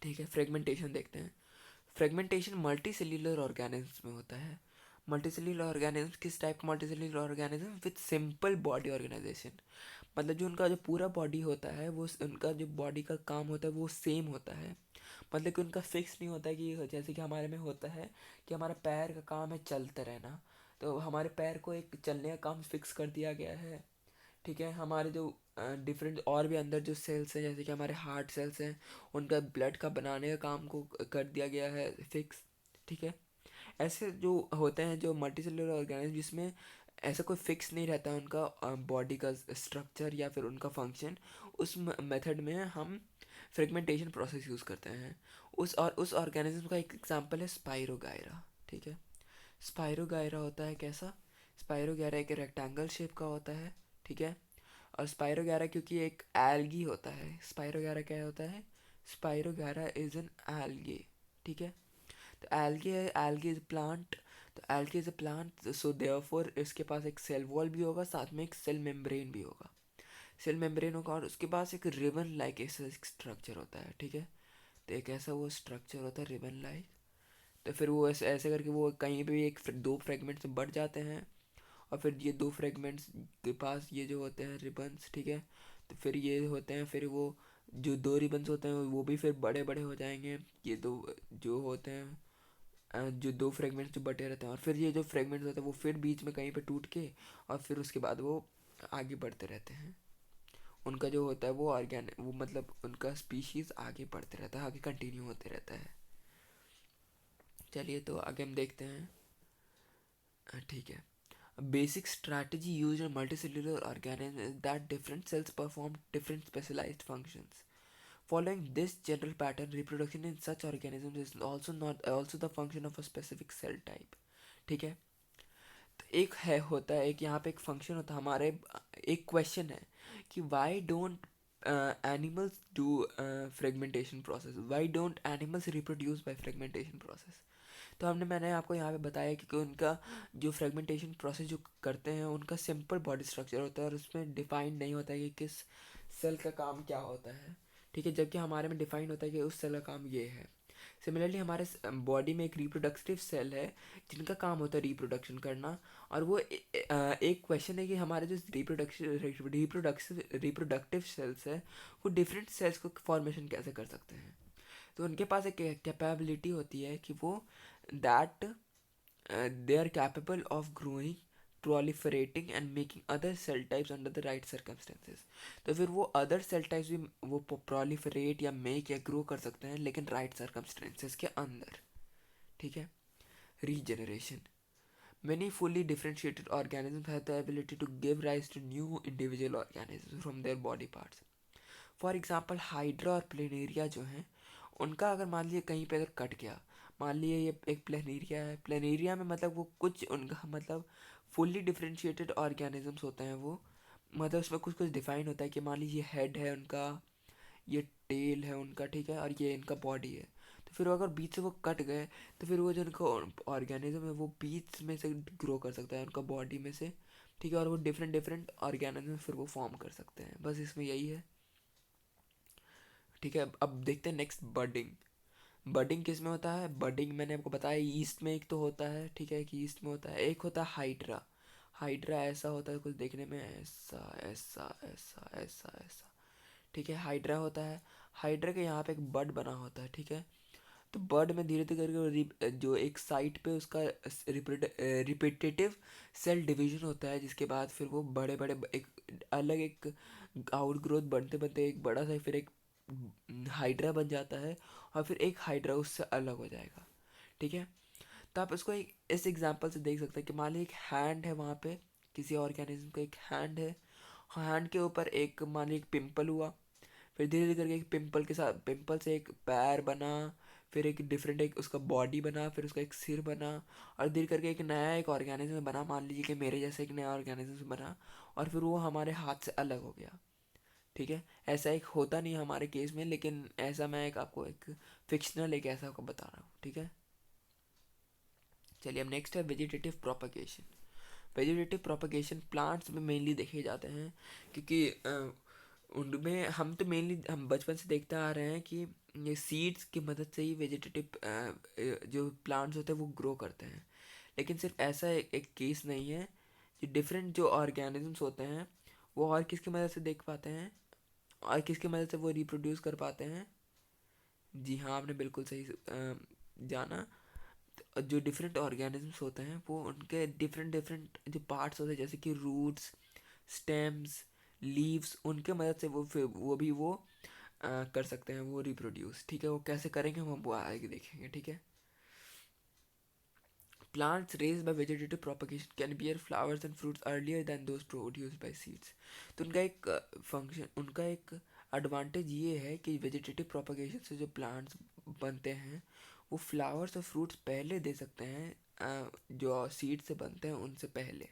ठीक है, फ्रेगमेंटेशन देखते हैं। फ्रेगमेंटेशन मल्टी सेल्यूलर ऑर्गेनिज्म में होता है। मल्टी सेल्यूलर ऑर्गेनिज्म किस टाइप का? Multicellular organism with simple body organisation. मतलब जो उनका जो पूरा बॉडी होता है वो उनका जो बॉडी का काम होता है वो सेम होता है। मतलब कि उनका फिक्स नहीं होता है कि जैसे कि हमारे में होता है कि हमारा पैर का काम है चलते रहना, तो हमारे पैर को एक चलने का काम फिक्स कर दिया गया है। ठीक है, हमारे जो डिफरेंट और भी अंदर जो सेल्स हैं, जैसे कि हमारे हार्ट सेल्स हैं, उनका ब्लड का बनाने का काम को कर दिया गया है फिक्स। ठीक है, ऐसे जो होते हैं जो मल्टी सेलुलर ऑर्गेनिज्म जिसमें ऐसा कोई फिक्स नहीं रहता उनका बॉडी का स्ट्रक्चर या फिर उनका फंक्शन, उस मेथड में हम फ्रेगमेंटेशन प्रोसेस यूज़ करते हैं। उस ऑर्गेनिज्म का एक एग्जांपल है स्पाइरोगायरा। ठीक है, स्पाइरोगायरा होता है कैसा? स्पाइरोगायरा एक रेक्टेंगल शेप का होता है। ठीक है, और स्पाइरोगायरा क्योंकि एक एल्गी होता है। स्पाइरोगायरा क्या होता है? Spirogyra is an algae. ठीक है, तो एल्गे है, एल्गे इज प्लांट, तो algae is a plant, so therefore इसके पास एक सेल वॉल भी होगा, साथ में एक सेल मेम्ब्रेन भी होगा। सेल मेम्ब्रेन होगा और उसके पास एक रिबन लाइक ऐसा स्ट्रक्चर होता है। ठीक है, तो एक ऐसा वो स्ट्रक्चर होता है रिबन लाइक। तो फिर वो ऐसे ऐसे करके वो कहीं पे भी दो फ्रेगमेंट्स बढ़ जाते हैं, और फिर ये दो फ्रेगमेंट्स के पास ये जो होते हैं रिबन्स। ठीक है, तो फिर ये होते हैं, फिर वो जो दो रिबन्स होते हैं वो भी फिर बड़े बड़े हो जाएंगे। ये दो जो होते हैं जो दो फ्रेगमेंट्स जो बटे रहते हैं, और फिर ये जो फ्रेगमेंट्स होते हैं वो फिर बीच में कहीं पे टूट के और फिर उसके बाद वो आगे बढ़ते रहते हैं। उनका जो होता है वो वो मतलब उनका स्पीशीज आगे बढ़ते रहता है, आगे कंटिन्यू होते रहता है। चलिए, तो आगे हम देखते हैं। ठीक है, a basic strategy used in multicellular organisms is that different cells perform different specialized functions. Following this general pattern, reproduction in such organisms is also the function of a specific cell type. ठीक है, तो एक है होता है एक यहाँ पे एक फंक्शन होता है हमारे। एक क्वेश्चन है कि why don't animals do fragmentation process, why don't animals reproduce by fragmentation process? तो मैंने आपको यहाँ पे बताया कि उनका जो फ्रेगमेंटेशन प्रोसेस जो करते हैं उनका सिंपल बॉडी स्ट्रक्चर होता है और उसमें डिफाइन नहीं होता है कि किस सेल का काम क्या होता है, ठीक है, जबकि हमारे में डिफाइन होता है कि उस सेल का काम ये है। सिमिलरली हमारे बॉडी में एक रिप्रोडक्टिव सेल है जिनका काम होता है रिप्रोडक्शन करना, और वो एक क्वेश्चन है कि हमारे जो रिप्रोडक्टिव सेल्स है वो डिफरेंट सेल्स को फॉर्मेशन कैसे कर सकते हैं। तो उनके पास एक कैपेबिलिटी होती है कि वो that they are capable of growing, proliferating and making other cell types under the right circumstances। तो फिर वो other cell types भी वो proliferate या make या grow कर सकते हैं लेकिन right circumstances के अंदर, ठीक है। Regeneration, many fully differentiated organisms have the ability to give rise to new individual organisms from their body parts। For example hydra और प्लेनेरिया जो हैं उनका अगर मान लीजिए कहीं पे अगर कट गया, मान लीजिए ये एक प्लेनेरिया है, प्लेनेरिया में मतलब वो कुछ उनका मतलब फुल्ली डिफरेंशिएटेड ऑर्गेनिजम्स होते हैं वो, मतलब उसमें कुछ कुछ डिफाइन होता है कि मान लीजिए हेड है उनका, ये टेल है उनका, ठीक है, और ये इनका बॉडी है। तो फिर अगर बीच से वो कट गए तो फिर वो जो उनका ऑर्गेनिज्म है वो बीच में से ग्रो कर सकता है उनका बॉडी में से, ठीक है, और वो डिफरेंट डिफरेंट ऑर्गेनिज्म फिर वो फॉर्म कर सकते हैं। बस इसमें यही है, ठीक है। अब देखते हैं नेक्स्ट बडिंग। बडिंग किस में होता है? बडिंग मैंने आपको बताया ईस्ट में एक तो होता है, ठीक है, कि ईस्ट में होता है। एक होता है हाइड्रा। हाइड्रा ऐसा होता है कुछ देखने में, ऐसा ऐसा ऐसा ऐसा ऐसा, ठीक है, हाइड्रा होता है। हाइड्रा के यहाँ पे एक बड बना होता है, ठीक है। तो बर्ड में धीरे धीरे करके जो एक साइट पे उसका रिपीटेटिव सेल डिवीजन होता है, जिसके बाद फिर वो बड़े बड़े एक अलग एक आउट ग्रोथ बनते बनते एक बड़ा सा फिर एक हाइड्रा बन जाता है, और फिर एक हाइड्रा उससे अलग हो जाएगा, ठीक है। तो आप इसको एक इस एग्जांपल से देख सकते हैं कि मान लीजिए एक हैंड है वहाँ पे, किसी ऑर्गेनिज्म का एक हैंड है, हैंड के ऊपर एक मान लीजिए एक पिंपल हुआ, फिर धीरे धीरे करके एक पिंपल के साथ पिंपल से एक पैर बना, फिर एक डिफरेंट एक उसका बॉडी बना, फिर उसका एक सिर बना, और धीरे करके एक नया एक ऑर्गेनिज्म बना, मान लीजिए कि मेरे जैसे एक नया ऑर्गेनिज्म बना, और फिर वो हमारे हाथ से अलग हो गया, ठीक है। ऐसा एक होता नहीं हमारे केस में, लेकिन ऐसा मैं एक आपको एक फिक्शनल एक ऐसा आपको बता रहा हूँ, ठीक है। चलिए अब नेक्स्ट है vegetative propagation. Vegetative propagation plants में मेनली देखे जाते हैं, क्योंकि उनमें हम तो मेनली हम बचपन से देखते आ रहे हैं कि ये सीड्स की मदद से ही वेजिटेटिव जो प्लांट्स होते हैं वो ग्रो करते हैं। लेकिन सिर्फ ऐसा एक केस नहीं है, जो डिफरेंट जो ऑर्गेनिजम्स होते हैं वो और किसकी मदद से देख पाते हैं, और किसकी मदद से वो रिप्रोड्यूस कर पाते हैं। जी हाँ, आपने बिल्कुल सही जाना। जो डिफरेंट ऑर्गेनिजम्स होते हैं वो उनके डिफरेंट डिफरेंट जो पार्ट्स होते हैं, जैसे कि रूट्स, स्टेम्स, लीव्स, उनके मदद से वो फिर वो भी वो कर सकते हैं वो रिप्रोड्यूस, ठीक है। वो कैसे करेंगे हम वो आगे देखेंगे, ठीक है। Plants raised by vegetative propagation can bear flowers and fruits earlier than those produced by seeds। तो उनका एक फंक्शन, उनका एक एडवांटेज ये है कि वेजिटेटिव प्रोपगेशन से जो प्लांट्स बनते हैं वो फ्लावर्स और फ्रूट्स पहले दे सकते हैं जो सीड से बनते हैं उनसे पहले,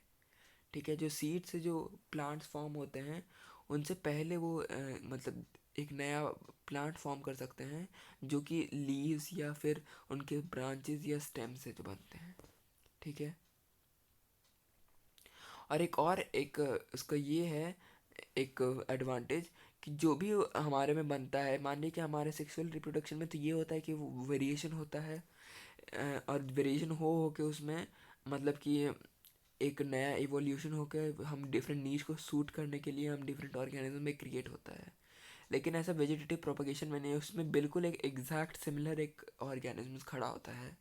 ठीक है। जो सीड से जो प्लांट्स फॉर्म होते हैं उनसे पहले वो मतलब एक नया प्लांट फॉर्म कर सकते हैं, जो कि लीव्स या फिर उनके ब्रांचेस या स्टेम से जो बनते हैं, ठीक है। और एक उसका ये है एक एडवांटेज कि जो भी हमारे में बनता है, मान लीजिए कि हमारे सेक्सुअल रिप्रोडक्शन में तो ये होता है कि वो वेरिएशन होता है, और वेरिएशन हो के उसमें मतलब कि एक नया इवोल्यूशन होकर हम डिफरेंट नीड्स को सूट करने के लिए हम डिफरेंट ऑर्गेनिज्म में क्रिएट होता है। लेकिन ऐसा वेजिटेटिव प्रोपगेशन में नहीं, उसमें बिल्कुल एक एग्जैक्ट सिमिलर एक ऑर्गेनिज्म खड़ा होता है।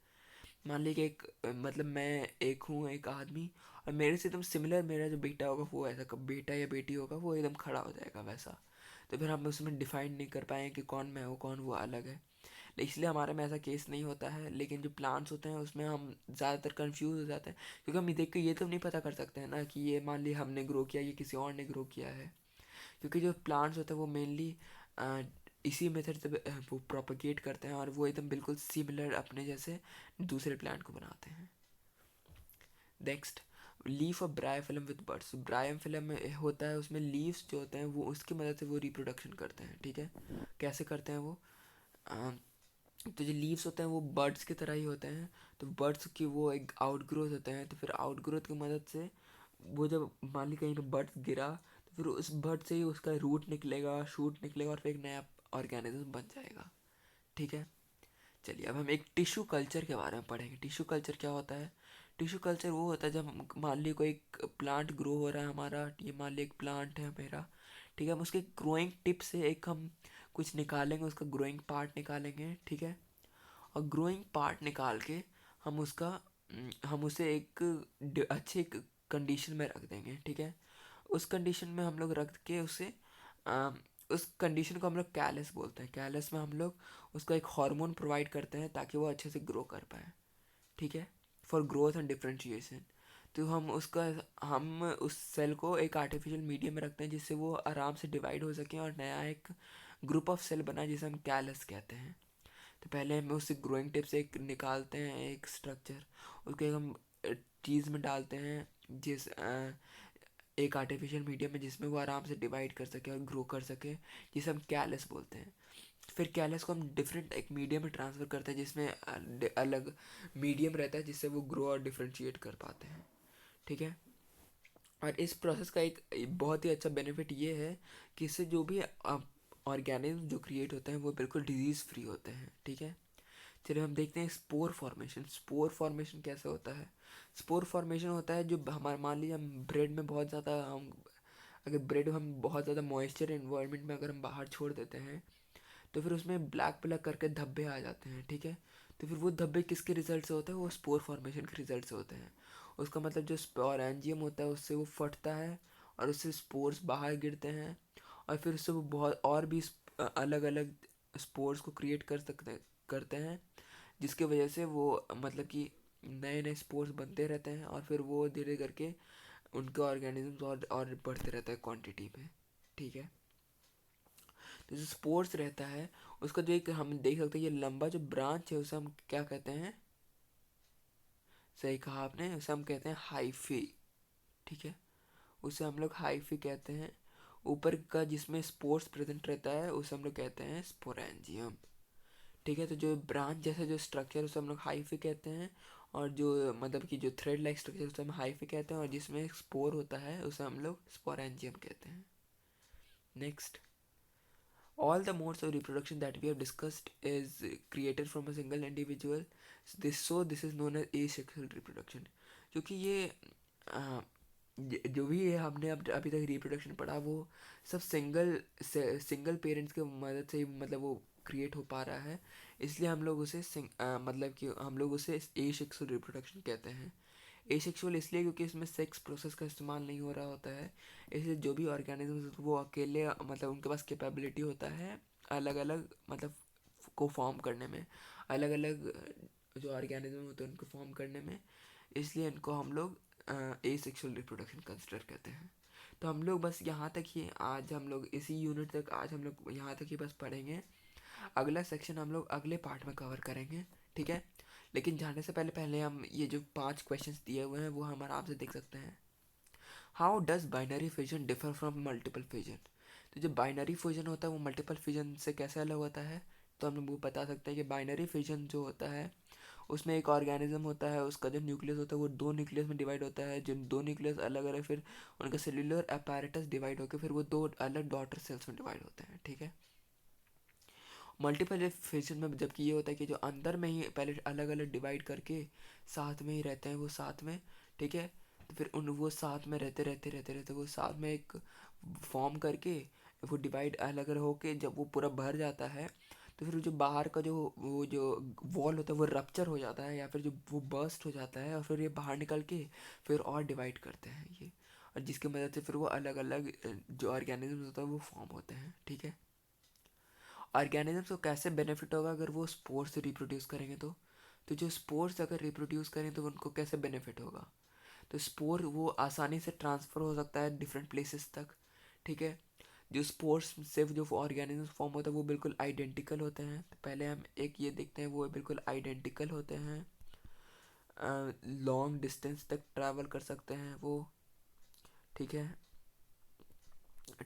मान लीजिए कि एक मतलब मैं एक हूँ एक आदमी, और मेरे से एकदम सिमिलर मेरा जो बेटा होगा वो ऐसा कब बेटा या बेटी होगा वो एकदम खड़ा हो जाएगा वैसा। तो फिर हम उसमें डिफाइन नहीं कर पाएंगे कि कौन मैं हूँ कौन वो अलग है, इसलिए हमारे में ऐसा केस नहीं होता है। लेकिन जो प्लांट्स होते हैं उसमें हम ज़्यादातर कंफ्यूज हो जाते हैं, क्योंकि हम देख के ये तो नहीं पता कर सकते हैं ना कि ये मान ली हमने ग्रो किया ये किसी और ने ग्रो किया है, क्योंकि जो प्लांट्स होते हैं वो मेनली इसी मेथड से वो प्रोपगेट करते हैं, और वो एकदम बिल्कुल सिमिलर अपने जैसे दूसरे प्लांट को बनाते हैं। Next, leaf of bryophyllum with buds. Bryophyllum में होता है उसमें लीव्स जो होते हैं वो उसकी मदद से वो रिप्रोडक्शन करते हैं, ठीक है। कैसे करते हैं वो, तो जो लीव्स होते हैं वो बर्ड्स की तरह ही होते हैं। तो बर्ड्स की वो एक आउटग्रोथ होते हैं, तो फिर आउटग्रोथ की मदद से वो जब मान ली कहीं पे बर्ड गिरा तो फिर उस बर्ड से ही उसका रूट निकलेगा, शूट निकलेगा और फिर एक नया ऑर्गेनिज्म बन जाएगा। ठीक है। चलिए अब हम एक टिश्यू कल्चर के बारे में पढ़ेंगे। टिश्यू कल्चर क्या होता है? टिश्यू कल्चर वो होता है जब मान ली कोई एक प्लांट ग्रो हो रहा है हमारा, ये मान ली एक प्लांट है मेरा, ठीक है, हम उसके ग्रोइंग टिप से एक हम कुछ निकालेंगे, उसका ग्रोइंग पार्ट निकालेंगे, ठीक है, और ग्रोइंग पार्ट निकाल के हम उसका हम उसे एक अच्छे कंडीशन में रख देंगे, ठीक है। उस कंडीशन में हम लोग रख के उसे अ, उस कंडीशन को हम लोग कैलस बोलते हैं। कैलस में हम लोग उसको एक हार्मोन प्रोवाइड करते हैं ताकि वो अच्छे से ग्रो कर पाए, ठीक है, फॉर ग्रोथ एंड डिफ्रेंशिएशन। तो हम उस सेल को एक आर्टिफिशियल मीडियम में रखते हैं जिससे वो आराम से डिवाइड हो सके और नया एक ग्रुप ऑफ सेल बनाए जिसे हम कैलस कहते हैं। तो पहले हम उससे ग्रोइंग टिप से एक निकालते हैं एक स्ट्रक्चर, उसको एक हम चीज़ में डालते हैं एक आर्टिफिशियल मीडियम में जिसमें वो आराम से डिवाइड कर सके और ग्रो कर सके, जिसे हम कैलस बोलते हैं। फिर कैलस को हम डिफरेंट एक मीडियम में ट्रांसफ़र करते हैं जिसमें अलग मीडियम रहता है जिससे वो ग्रो और डिफ्रेंशिएट कर पाते हैं, ठीक है। और इस प्रोसेस का एक बहुत ही अच्छा बेनिफिट ये है कि इससे जो भी ऑर्गेनिज्म जो क्रिएट होते हैं वो बिल्कुल डिजीज़ फ्री होते हैं, ठीक है। चलिए हम देखते हैं स्पोर फॉर्मेशन। स्पोर फॉर्मेशन कैसे होता है? स्पोर फॉर्मेशन होता है जो हमारे मान लीजिए हम ब्रेड में बहुत ज़्यादा हम अगर ब्रेड हम बहुत ज़्यादा मॉइस्चर इन्वायरमेंट में अगर हम बाहर छोड़ देते हैं तो फिर उसमें ब्लैक ब्लैक करके धब्बे आ जाते हैं, ठीक है। तो फिर वो धब्बे किसके रिजल्ट से होते हैं? वो स्पोर फॉर्मेशन के रिजल्ट से होते हैं। उसका मतलब जो स्पोरेंजियम होता है उससे वो फटता है और उससे स्पोर्स बाहर गिरते हैं और फिर उससे वो बहुत और भी अलग अलग स्पोर्स को क्रिएट करते हैं जिसकी वजह से वो मतलब कि नए नए स्पोर्स बनते रहते हैं और फिर वो धीरे करके उनके ऑर्गेनिजम्स और बढ़ते रहता है क्वांटिटी में, ठीक है। तो जो स्पोर्स रहता है उसका जो एक हम देख सकते हैं ये लंबा जो ब्रांच है उसे हम क्या कहते हैं? सही कहा आपने, उसे हम कहते हैं हाइफी, ठीक है। उसे हम लोग हाइफी कहते हैं। ऊपर का जिसमें स्पोर्स प्रेजेंट रहता है उसे हम लोग कहते हैं स्पोरेंजियम, ठीक है। तो जो ब्रांच जैसा जो स्ट्रक्चर उसे हम लोग हाइफी कहते हैं और जो मतलब कि जो थ्रेड लाइक स्ट्रक्चर उसे हम हाइफी कहते हैं और जिसमें स्पोर होता है उसे हम लोग स्पोरेंजियम कहते हैं। Next, all the modes of reproduction that we have discussed is created from a single individual. This is known as asexual reproduction। क्योंकि ये आ, जो भी ये हमने अब अभी तक रिप्रोडक्शन पढ़ा वो सब सिंगल पेरेंट्स की मदद से मतलब वो क्रिएट हो पा रहा है, इसलिए हम लोग उसे मतलब कि हम लोग उसे एसेक्सुअल रिप्रोडक्शन कहते हैं। एसेक्सुअल इसलिए क्योंकि इसमें सेक्स प्रोसेस का इस्तेमाल नहीं हो रहा होता है, इसलिए जो भी ऑर्गेनिज्म वो अकेले मतलब उनके पास कैपेबिलिटी होता है अलग अलग मतलब को फॉर्म करने में, अलग अलग जो ऑर्गेनिज्म होते हैं उनको फॉर्म करने में, इसलिए इनको हम लोग एसेक्सुअल रिप्रोडक्शन कंसिडर करते हैं। तो हम लोग बस यहाँ तक ही आज हम लोग इसी यूनिट तक आज हम लोग यहाँ तक ही बस पढ़ेंगे। अगला सेक्शन हम लोग अगले पार्ट में कवर करेंगे, ठीक है। लेकिन जाने से पहले पहले हम ये जो 5 क्वेश्चंस दिए हुए हैं वो हम आराम से देख सकते हैं। How does binary fission differ from multiple fission? तो जो बाइनरी फिजन होता है वो मल्टीपल फिजन से कैसे अलग होता है? तो हम वो बता सकते हैं कि बाइनरी फिजन जो होता है उसमें एक ऑर्गेनिज्म होता है, उसका जो न्यूक्लियस होता है वो 2 न्यूक्लियस में डिवाइड होता है, जो 2 न्यूक्लियस अलग अलग फिर उनका सेल्यूलर अपैरेटस डिवाइड होकर फिर वो 2 अलग डॉटर सेल्स में डिवाइड होते हैं, ठीक है। मल्टीपल फिजन में जबकि ये होता है कि जो अंदर में ही पहले अलग अलग डिवाइड करके साथ में ही रहते हैं वो साथ में, ठीक है। तो फिर उन वो साथ में रहते वो साथ में एक फॉर्म करके वो डिवाइड अलग अलग होके जब वो पूरा भर जाता है तो फिर जो बाहर का जो वो जो वॉल होता है वो रप्चर हो जाता है या फिर जो वो बर्स्ट हो जाता है और फिर ये बाहर निकल के फिर और डिवाइड करते हैं ये, और जिसकी मदद से फिर वो अलग अलग जो ऑर्गेनिज्म होता है वो फॉर्म होते हैं, ठीक है। ऑर्गेनिजम्स को कैसे बेनिफिट होगा अगर वो स्पोर्स से रिप्रोड्यूस करेंगे? तो जो स्पोर्स अगर रिप्रोड्यूस करें तो उनको कैसे बेनिफिट होगा? तो स्पोर वो आसानी से ट्रांसफ़र हो सकता है डिफरेंट प्लेसेस तक, ठीक है। जो स्पोर्स से जो ऑर्गेनिज्म फॉर्म होता है वो बिल्कुल आइडेंटिकल होते हैं। तो पहले हम एक ये देखते हैं वो बिल्कुल आइडेंटिकल होते हैं, लॉन्ग डिस्टेंस तक ट्रैवल कर सकते हैं वो, ठीक है,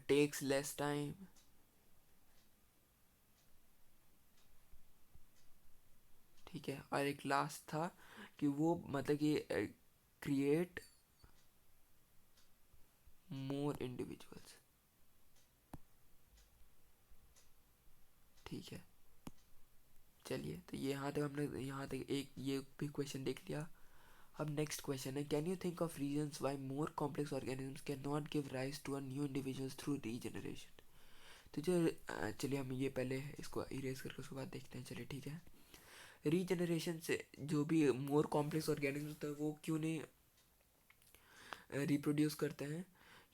टेक्स लेस टाइम, ठीक है। और एक लास्ट था कि वो मतलब कि क्रिएट मोर इंडिविजुअल्स। ठीक है, चलिए, तो ये यहाँ तक एक ये भी क्वेश्चन देख लिया। अब नेक्स्ट क्वेश्चन है, can you think of reasons why more complex organisms can not give rise to a new individuals through regeneration. तो जो चलिए हम ये पहले इसको इरेज करके उसके बाद देखते हैं। चलिए ठीक है, रीजनरेशन से जो भी मोर कॉम्प्लेक्स ऑर्गेनिज्म होता है वो क्यों नहीं रिप्रोड्यूस करते हैं,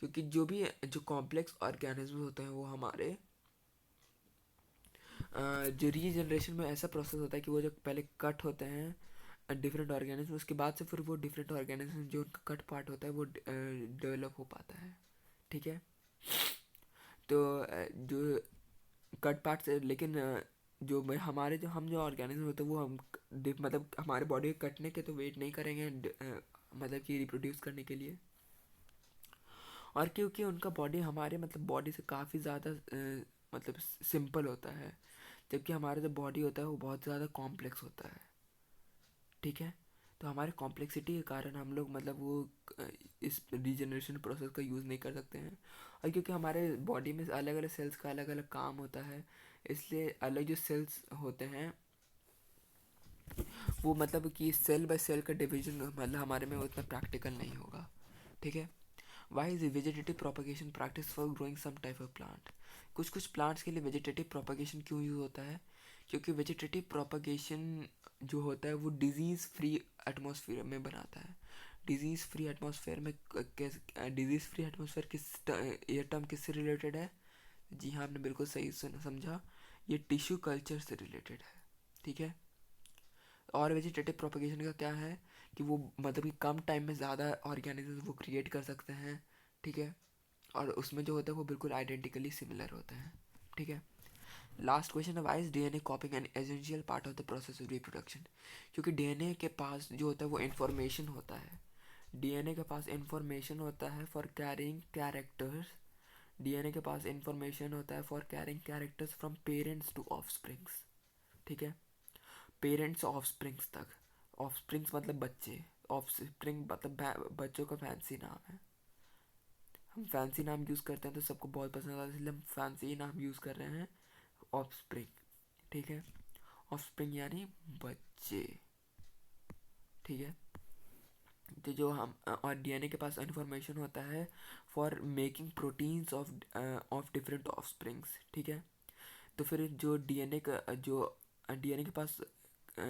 क्योंकि जो कॉम्प्लेक्स ऑर्गेनिज्म होते हैं वो हमारे जो रीजनरेशन में ऐसा प्रोसेस होता है कि वो जो पहले कट होते हैं डिफरेंट ऑर्गेनिज्म, उसके बाद से फिर वो डिफरेंट ऑर्गेनिज्म जो उनका कट पार्ट होता है वो डेवलप हो पाता है। ठीक है, तो जो कट पार्ट से लेकिन हमारे जो ऑर्गेनिज्म होते हैं वो हम मतलब हमारे बॉडी के कटने के तो वेट नहीं करेंगे मतलब कि रिप्रोड्यूस करने के लिए। और क्योंकि उनका बॉडी हमारे मतलब बॉडी से काफ़ी ज़्यादा मतलब सिंपल होता है, जबकि हमारा जो बॉडी होता है वो बहुत ज़्यादा कॉम्प्लेक्स होता है। ठीक है, तो हमारे कॉम्प्लेक्सिटी के कारण हम लोग मतलब वो इस रीजनरेशन प्रोसेस का यूज़ नहीं कर सकते हैं। और क्योंकि हमारे बॉडी में अलग अलग सेल्स का अलग अलग काम होता है, इसलिए अलग जो सेल्स होते हैं वो मतलब कि सेल बाय सेल का डिवीजन मतलब हमारे में उतना प्रैक्टिकल नहीं होगा। ठीक है, why is vegetative propagation practice for growing some type of plant. कुछ कुछ प्लांट्स के लिए वेजिटेटिव प्रोपगेशन क्यों यूज होता है, क्योंकि वेजिटेटिव प्रोपगेशन जो होता है वो डिजीज़ फ्री एटमॉस्फेयर में बनाता है। डिजीज़ फ्री एटमॉस्फेयर में डिजीज़ फ्री एटमॉस्फेयर ये टर्म किससे रिलेटेड है? जी हाँ, आपने बिल्कुल सही समझा, ये टिश्यू कल्चर से रिलेटेड है। ठीक है, और वेजिटेटिव प्रोपगेशन का क्या है कि वो मतलब कि कम टाइम में ज़्यादा ऑर्गेनिज्म वो क्रिएट कर सकते हैं। ठीक है, और उसमें जो होता है वो बिल्कुल आइडेंटिकली सिमिलर होता है। ठीक है, लास्ट क्वेश्चन है, why is DNA copying an essential part of the process of reproduction. क्योंकि डीएनए के पास जो होता है वो इन्फॉर्मेशन होता है। डीएनए के पास इंफॉर्मेशन होता है फॉर कैरिंग कैरेक्टर्स। डीएनए के पास इंफॉर्मेशन होता है for carrying characters from parents to offsprings. ठीक है, पेरेंट्स ऑफस्प्रिंग्स तक। ऑफस्प्रिंग्स मतलब बच्चे, ऑफस्प्रिंग मतलब बच्चों का फैंसी नाम है। हम फैंसी नाम यूज़ करते हैं तो सबको बहुत पसंद आता है, इसलिए हम फैंसी नाम यूज़ कर रहे हैं, ऑफस्प्रिंग। ठीक है, ऑफस्प्रिंग यानी बच्चे। ठीक है, तो जो हम और डीएनए के पास इंफॉर्मेशन होता है for making proteins of different offsprings. ठीक है, तो फिर जो डीएनए के पास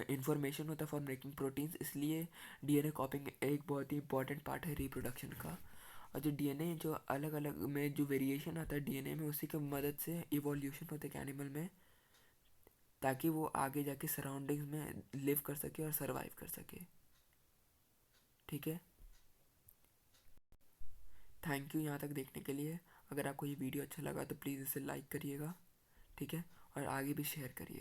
इंफॉर्मेशन होता है फॉर मेकिंग प्रोटीन्स, इसलिए डीएनए कॉपिंग एक बहुत ही इंपॉर्टेंट पार्ट है रिप्रोडक्शन का। और जो डीएनए जो अलग अलग में जो वेरिएशन आता है डीएनए में, उसी की मदद से इवोल्यूशन होता है एनिमल में, ताकि वो आगे जाके सराउंडिंग्स में लिव कर सके और सरवाइव कर सके। ठीक है, थैंक यू यहाँ तक देखने के लिए। अगर आपको ये वीडियो अच्छा लगा तो प्लीज़ इसे लाइक करिएगा। ठीक है, और आगे भी शेयर करिए।